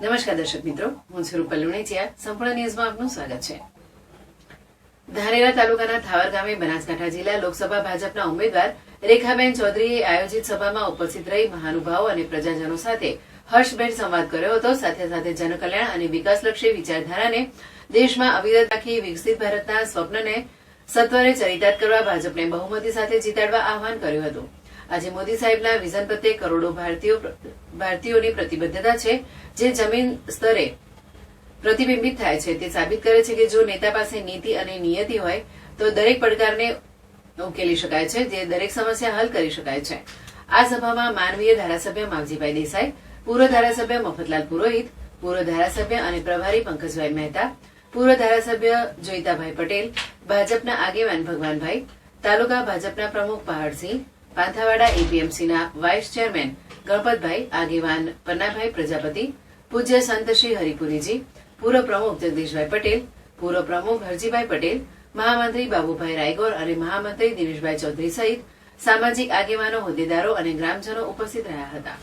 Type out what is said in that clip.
નમસ્કાર દર્શક મિત્રો, હું છું રૂપલ લુણેચિયા. સંપૂર્ણ ન્યૂઝમાં આપનું સ્વાગત છે. ધાનેરા તાલુકાના થાવર ગામે બનાસકાંઠા જિલ્લા લોકસભા ભાજપના ઉમેદવાર રેખાબેન ચૌધરીએ આયોજિત સભામાં ઉપસ્થિત રહી મહાનુભાવો અને પ્રજાજનો સાથે હર્ષભેર સંવાદ કર્યો હતો. સાથે સાથે જનકલ્યાણ અને વિકાસલક્ષી વિચારધારાને દેશમાં અવિરત રાખી વિકસિત ભારતના સ્વપ્નને સત્વરે ચરિતાર્થ કરવા ભાજપને બહુમતી સાથે જીતાડવા આહવાન કર્યું હતું. આજે મોદી સાહેબના વિઝન પ્રત્યે કરોડો ભારતીયોની પ્રતિબદ્ધતા છે, જે જમીન સ્તરે પ્રતિબિંબિત થાય છે. તે સાબિત કરે છે કે જો નેતા પાસે નીતિ અને નિયતિ હોય તો દરેક પડકારને ઉકેલી શકાય છે, જે દરેક સમસ્યા હલ કરી શકાય છે. આ સભામાં માનવીય ધારાસભ્ય માવજીભાઈ દેસાઈ, પૂર્વ ધારાસભ્ય મફતલાલ પુરોહિત, પૂર્વ ધારાસભ્ય અને પ્રભારી પંકજભાઈ મહેતા, પૂર્વ ધારાસભ્ય જોઈતાભાઈ પટેલ, ભાજપના આગેવાન ભગવાનભાઈ, તાલુકા ભાજપના પ્રમુખ પહાડસિંહ, પાંથાવાડા એપીએમસીના વાઇસ ચેરમેન ગણપતભાઈ, આગેવાન પન્નાભાઈ પ્રજાપતિ, પૂજ્ય સંત શ્રી હરિપુરીજી, પૂર્વ પ્રમુખ જગદીશભાઈ પટેલ, પૂર્વ પ્રમુખ હરજીભાઈ પટેલ, મહામંત્રી બાબુભાઈ રાયગોર અને મહામંત્રી દિનેશભાઈ ચૌધરી સહિત સામાજિક આગેવાનો, હોદ્દેદારો અને ગ્રામજનો ઉપસ્થિત રહ્યા હતા.